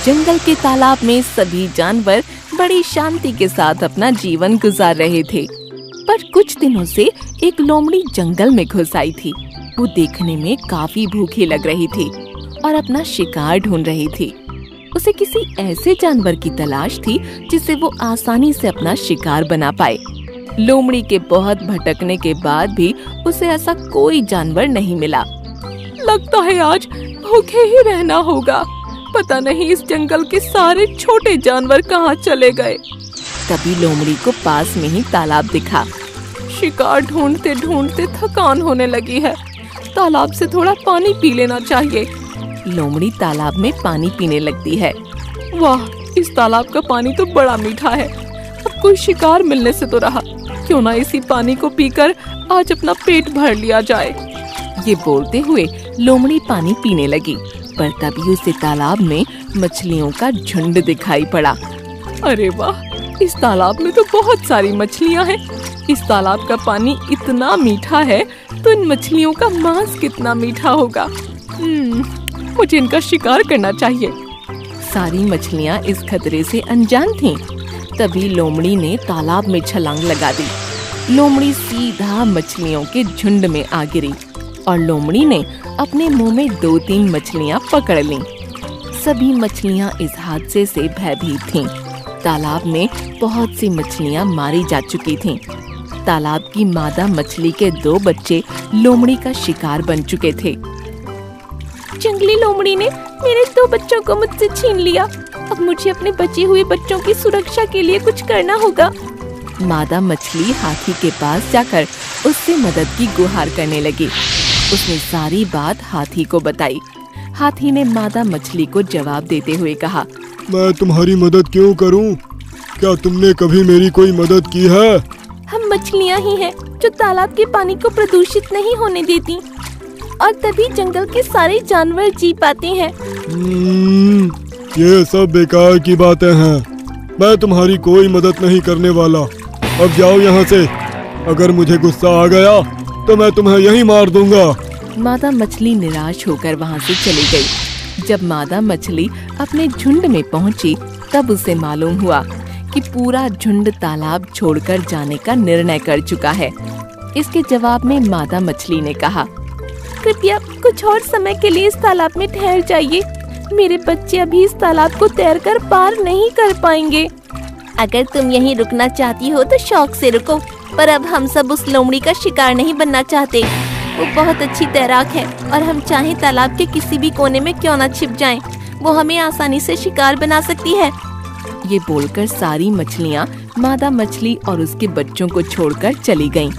जंगल के तालाब में सभी जानवर बड़ी शांति के साथ अपना जीवन गुजार रहे थे। पर कुछ दिनों से एक लोमड़ी जंगल में घुस आई थी। वो देखने में काफी भूखी लग रही थी और अपना शिकार ढूंढ रही थी। उसे किसी ऐसे जानवर की तलाश थी जिससे वो आसानी से अपना शिकार बना पाए। लोमड़ी के बहुत भटकने के बाद भी उसे ऐसा कोई जानवर नहीं मिला। लगता है आज भूखे ही रहना होगा। पता नहीं इस जंगल के सारे छोटे जानवर कहाँ चले गए। तभी लोमड़ी को पास में ही तालाब दिखा। शिकार ढूंढते ढूंढते थकान होने लगी है। तालाब से थोड़ा पानी पी लेना चाहिए। लोमड़ी तालाब में पानी पीने लगती है। वाह, इस तालाब का पानी तो बड़ा मीठा है। अब कोई शिकार मिलने से तो रहा। क्यों ना इसी पानी को पीकर आज अपना पेट भर लिया जाए। ये बोलते हुए लोमड़ी पानी पीने लगी, पर तभी उसे तालाब में मछलियों का झुंड दिखाई पड़ा। अरे वाह, इस तालाब में तो बहुत सारी मछलियाँ हैं। इस तालाब का पानी इतना मीठा है तो इन मछलियों का मांस कितना मीठा होगा। मुझे इनका शिकार करना चाहिए। सारी मछलियाँ इस खतरे से अनजान थीं। तभी लोमड़ी ने तालाब में छलांग लगा दी। लोमड़ी सीधा मछलियों के झुंड में आ गिरी और लोमड़ी ने अपने मुंह में 2-3 मछलियाँ पकड़ लीं। सभी मछलियाँ इस हादसे से भयभीत थीं। तालाब में बहुत सी मछलियाँ मारी जा चुकी थीं। तालाब की मादा मछली के 2 बच्चे लोमड़ी का शिकार बन चुके थे। जंगली लोमड़ी ने मेरे 2 बच्चों को मुझसे छीन लिया। अब मुझे अपने बचे हुए बच्चों की सुरक्षा के लिए कुछ करना होगा। मादा मछली हाथी के पास जाकर उससे मदद की गुहार करने लगी। उसने सारी बात हाथी को बताई। हाथी ने मादा मछली को जवाब देते हुए कहा, मैं तुम्हारी मदद क्यों करूं? क्या तुमने कभी मेरी कोई मदद की है? हम मछलियाँ ही हैं जो तालाब के पानी को प्रदूषित नहीं होने देती और तभी जंगल के सारे जानवर जी पाते हैं। ये सब बेकार की बातें हैं। मैं तुम्हारी कोई मदद नहीं करने वाला। अब जाओ यहाँ से। अगर मुझे गुस्सा आ गया तो मैं तुम्हें यहीं मार दूंगा। मादा मछली निराश होकर वहाँ से चली गई। जब मादा मछली अपने झुंड में पहुँची तब उसे मालूम हुआ कि पूरा झुंड तालाब छोड़कर जाने का निर्णय कर चुका है। इसके जवाब में मादा मछली ने कहा, कृपया कुछ और समय के लिए इस तालाब में ठहर जाइए। मेरे बच्चे अभी इस तालाब को तैरकर पार नहीं कर पाएंगे। अगर तुम यहीं रुकना चाहती हो तो शौक से रुको, पर अब हम सब उस लोमड़ी का शिकार नहीं बनना चाहते। वो बहुत अच्छी तैराक है और हम चाहे तालाब के किसी भी कोने में क्यों न छिप जाएं, वो हमें आसानी से शिकार बना सकती है। ये बोलकर सारी मछलियाँ मादा मछली और उसके बच्चों को छोड़कर चली गईं।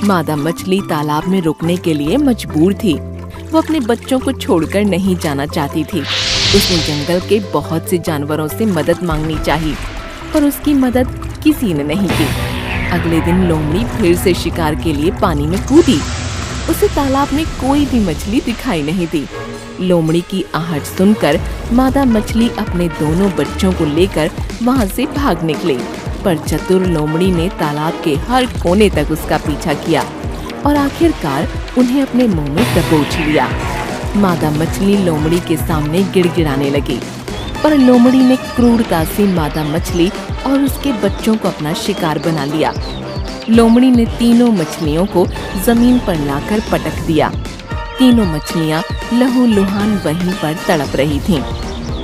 मादा मछली तालाब में रुकने के लिए मजबूर थी। वो अपने बच्चों को छोड़कर नहीं जाना चाहती थी। उसने जंगल के बहुत से जानवरों से मदद मांगनी चाहिए, पर उसकी मदद किसी ने नहीं की। अगले दिन लोमड़ी फिर से शिकार के लिए पानी में कूदी। उसे तालाब में कोई भी मछली दिखाई नहीं दी। लोमड़ी की आहट सुनकर मादा मछली अपने दोनों बच्चों को लेकर वहाँ से भाग निकली, पर चतुर लोमड़ी ने तालाब के हर कोने तक उसका पीछा किया और आखिरकार उन्हें अपने मुंह में दबोच लिया। मादा मछली लोमड़ी के सामने गिड़गिड़ाने लगी, पर लोमड़ी ने क्रूरता से मादा मछली और उसके बच्चों को अपना शिकार बना लिया। लोमड़ी ने तीनों मछलियों को जमीन पर लाकर पटक दिया। तीनों मछलियाँ लहूलुहान वहीं पर तड़प रही थीं।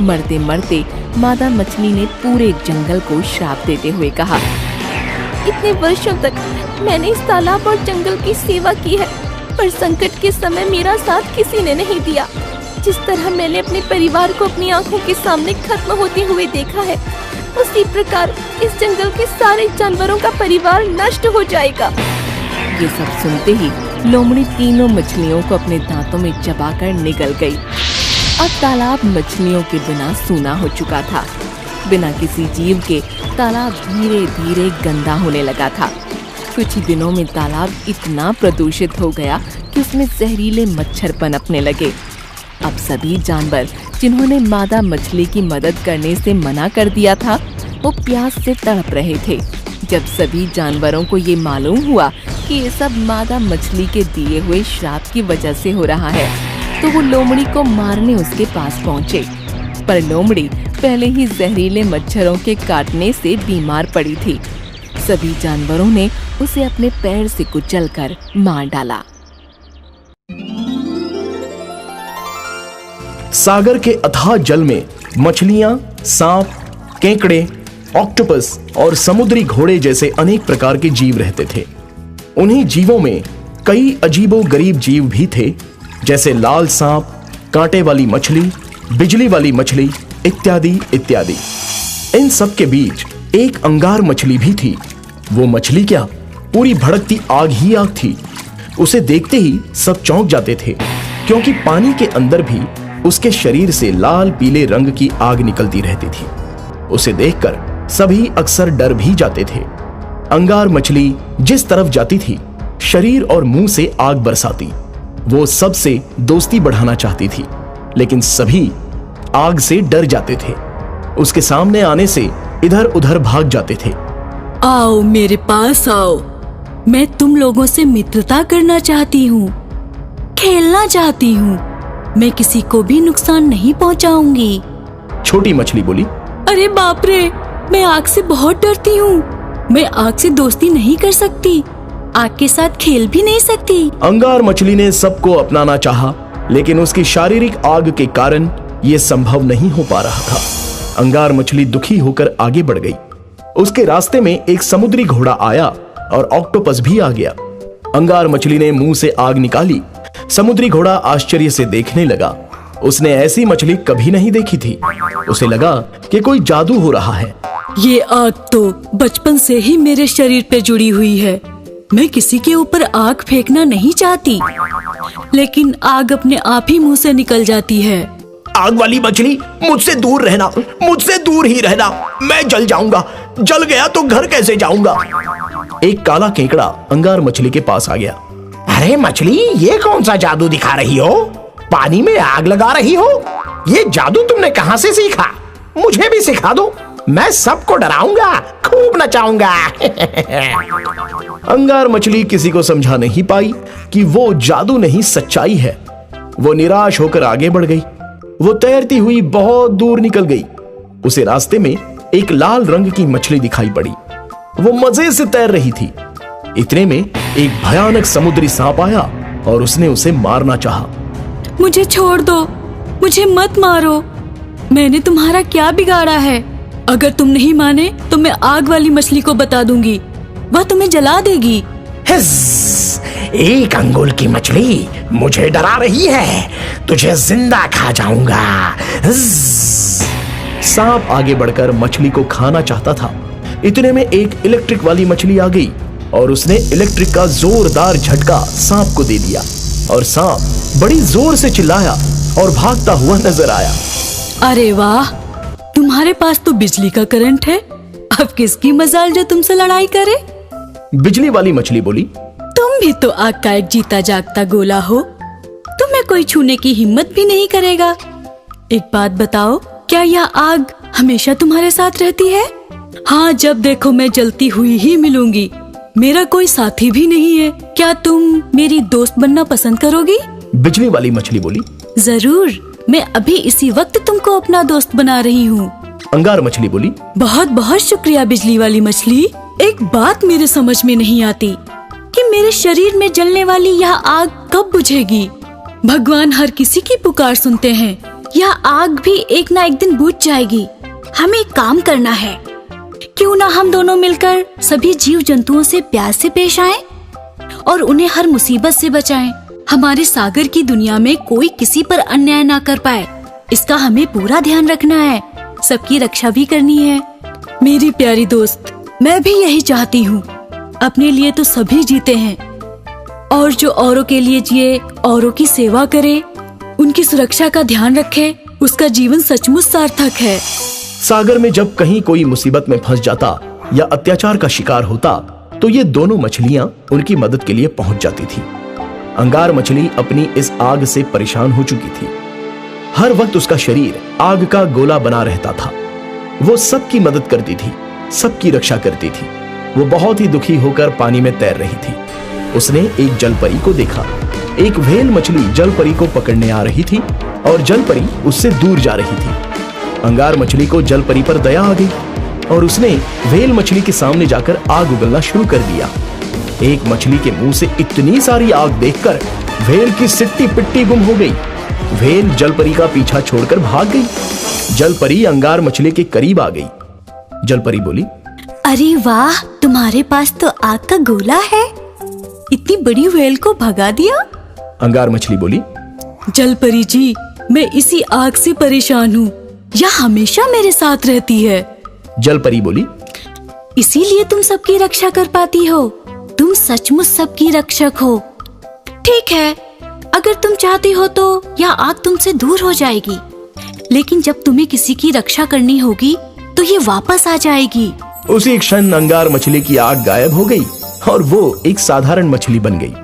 मरते मरते मादा मछली ने पूरे जंगल को श्राप देते हुए कहा, इतने वर्षों तक मैंने इस तालाब और जंगल की सेवा की है, पर संकट के समय मेरा साथ किसी ने नहीं दिया। जिस तरह मैंने अपने परिवार को अपनी आंखों के सामने खत्म होते हुए देखा है, उसी प्रकार इस जंगल के सारे जानवरों का परिवार नष्ट हो जाएगा। ये सब सुनते ही लोमड़ी तीनों मछलियों को अपने दांतों में चबाकर निगल गई। अब तालाब मछलियों के बिना सूना हो चुका था। बिना किसी जीव के तालाब धीरे धीरे गंदा होने लगा था। कुछ ही दिनों में तालाब इतना प्रदूषित हो गया कि उसमें जहरीले मच्छर पनपने लगे। अब सभी जानवर जिन्होंने मादा मछली की मदद करने से मना कर दिया था, वो प्यास से तड़प रहे थे। जब सभी जानवरों को ये मालूम हुआ कि ये सब मादा मछली के दिए हुए श्राप की वजह से हो रहा है, तो वो लोमड़ी को मारने उसके पास पहुँचे। पर लोमड़ी पहले ही जहरीले मच्छरों के काटने से बीमार पड़ी थी। सभी जानवरों ने उसे अपने पैर से कुचलकर मार डाला। सागर के अथाह जल में मछलियां, सांप, केकड़े, ऑक्टोपस और समुद्री घोड़े जैसे अनेक प्रकार के जीव रहते थे। उन्हीं जीवों में कई अजीबोगरीब जीव भी थे, जैसे लाल सांप, कांटे वाली मछली, बिजली वाली मछली इत्यादि इत्यादि। इन सब के बीच एक अंगार मछली भी थी। वो मछली क्या, पूरी भड़कती आग ही आग थी। उसे देखते ही सब चौंक जाते थे, क्योंकि पानी के अंदर भी उसके शरीर से लाल पीले रंग की आग निकलती रहती थी। उसे देखकर सभी अक्सर डर भी जाते थे। अंगार मछली जिस तरफ जाती थी, शरीर और मुंह से आग बरसाती। वो सबसे दोस्ती बढ़ाना चाहती थी, लेकिन सभी आग से डर जाते थे। उसके सामने आने से इधर उधर भाग जाते थे। आओ मेरे पास आओ, मैं तुम लोगों से मित्रता करना चाहती हूँ, खेलना चाहती हूँ। मैं किसी को भी नुकसान नहीं पहुँचाऊंगी। छोटी मछली बोली, अरे बाप रे, मैं आग से बहुत डरती हूँ। मैं आग से दोस्ती नहीं कर सकती, आग के साथ खेल भी नहीं सकती। अंगार मछली ने सबको अपनाना चाहा, लेकिन उसकी शारीरिक आग के कारण यह संभव नहीं हो पा रहा था। अंगार मछली दुखी होकर आगे बढ़ गई। उसके रास्ते में एक समुद्री घोड़ा आया और ऑक्टोपस भी आ गया। अंगार मछली ने मुंह से आग निकाली। समुद्री घोड़ा आश्चर्य से देखने लगा। उसने ऐसी मछली कभी नहीं देखी थी। उसे लगा कि कोई जादू हो रहा है। ये आग तो बचपन से ही मेरे शरीर पे जुड़ी हुई है। मैं किसी के ऊपर आग फेंकना नहीं चाहती, लेकिन आग अपने आप ही मुंह से निकल जाती है। आग वाली मछली, मुझसे दूर रहना, मुझसे दूर ही रहना। मैं जल जाऊंगा, जल गया तो घर कैसे जाऊंगा। एक काला केकड़ा अंगार मछली के पास आ गया। अरे मछली, ये कौन सा जादू दिखा रही हो? पानी में आग लगा रही हो? ये जादू तुमने कहां से सीखा? मुझे भी सिखा दो, मैं सबको डराऊंगा, खूब नचाऊंगा। अंगार मछली किसी को समझा नहीं पाई कि वो जादू नहीं सच्चाई है। वो निराश होकर आगे बढ़ गई। वो तैरती हुई बहुत दूर निकल गई। उसे रास्ते में एक लाल रंग की मछली दिखाई पड़ी। वो मजे से तैर रही थी। इतने में एक भयानक समुद्री सांप आया और उसने उसे मारना चाहा। मुझे छोड़ दो, मुझे मत मारो। मैंने तुम्हारा क्या बिगाड़ा है? अगर तुम नहीं माने तो मैं आग वाली मछली को बता दूंगी, वह तुम्हें जला देगी। एक अंगुल की मछली मुझे डरा रही है, तुझे जिंदा खा जाऊंगा। सांप आगे बढ़कर मछली को खाना चाहता था। इतने में एक इलेक्ट्रिक वाली मछली आ गई और उसने इलेक्ट्रिक का जोरदार झटका सांप को दे दिया और सांप बड़ी जोर से चिल्लाया और भागता हुआ नजर आया। अरे वाह, तुम्हारे पास तो बिजली का करंट है। अब किसकी मजाल जो तुमसे लड़ाई करे? बिजली वाली मछली बोली, तुम भी तो आग का एक जीता जागता गोला हो, तुम्हें कोई छूने की हिम्मत भी नहीं करेगा। एक बात बताओ, क्या यह आग हमेशा तुम्हारे साथ रहती है? हाँ, जब देखो मैं जलती हुई ही मिलूंगी। मेरा कोई साथी भी नहीं है। क्या तुम मेरी दोस्त बनना पसंद करोगी? बिजली वाली मछली बोली, जरूर, मैं अभी इसी वक्त तुमको अपना दोस्त बना रही हूँ। अंगार मछली बोली, बहुत बहुत शुक्रिया बिजली वाली मछली। एक बात मेरे समझ में नहीं आती कि मेरे शरीर में जलने वाली यह आग कब बुझेगी। भगवान हर किसी की पुकार सुनते हैं। यह आग भी एक ना एक दिन बुझ जाएगी। हमें एक काम करना है, क्यों ना हम दोनों मिलकर सभी जीव जंतुओं से प्यार से पेश आएं और उन्हें हर मुसीबत से बचाएं। हमारे सागर की दुनिया में कोई किसी पर अन्याय ना कर पाए, इसका हमें पूरा ध्यान रखना है। सबकी रक्षा भी करनी है। मेरी प्यारी दोस्त, मैं भी यही चाहती हूँ। अपने लिए तो सभी जीते हैं, और जो औरों के लिए जिए, औरों की सेवा करे, उनकी सुरक्षा का ध्यान रखे, उसका जीवन सचमुच सार्थक है। सागर में जब कहीं कोई मुसीबत में फंस जाता या अत्याचार का शिकार होता, तो ये दोनों मछलियां उनकी मदद के लिए पहुंच जाती थी। अंगार मछली अपनी इस आग से परेशान हो चुकी थी। हर वक्त उसका शरीर आग का गोला बना रहता था। वो सबकी मदद करती थी, सबकी रक्षा करती थी। वो बहुत ही दुखी होकर पानी में तैर रही थी। उसने एक जलपरी को देखा। एक व्हेल मछली जलपरी को पकड़ने आ रही थी और जलपरी उससे दूर जा रही थी। अंगार मछली को जल परी पर दया आ गई और उसने व्हेल मछली के सामने जाकर आग उगलना शुरू कर दिया। एक मछली के मुंह से इतनी सारी आग देखकर व्हेल की सिट्टी पिट्टी गुम हो गई। व्हेल जल परी का पीछा छोड़कर भाग गई। जल परी अंगार मछली के करीब आ गई। जल परी बोली, अरे वाह, तुम्हारे पास तो आग का गोला है। इतनी बड़ी व्हेल को भगा दिया। अंगार मछली बोली, जल परी जी, मैं इसी आग से परेशान हूँ। यह हमेशा मेरे साथ रहती है। जल परी बोली, इसीलिए तुम सबकी रक्षा कर पाती हो। तुम सचमुच सबकी रक्षक हो। ठीक है, अगर तुम चाहती हो तो यह आग तुमसे दूर हो जाएगी, लेकिन जब तुम्हें किसी की रक्षा करनी होगी तो ये वापस आ जाएगी। उसी क्षण अंगार मछली की आग गायब हो गई और वो एक साधारण मछली बन गई।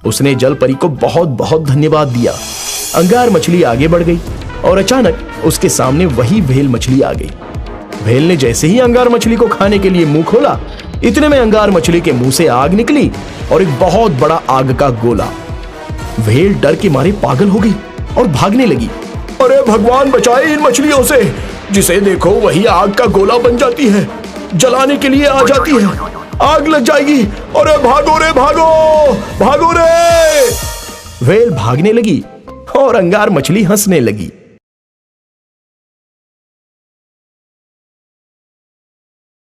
उसने जल परी को बहुत बहुत धन्यवाद दिया। अंगार मछली आगे बढ़ गई और अचानक उसके सामने वही व्हेल मछली आ गई। व्हेल ने जैसे ही अंगार मछली को खाने के लिए मुंह खोला, इतने में अंगार मछली के मुंह से आग निकली और एक बहुत बड़ा आग का गोला। व्हेल डर के मारे पागल हो गई और भागने लगी। अरे भगवान बचाए इन मछलियों से, जिसे देखो वही आग का गोला बन जाती है, जलाने के लिए आ जाती है, आग लग जाएगी। अरे भागो रे भागो, भागो रे। व्हेल भागने लगी और अंगार मछली हंसने लगी।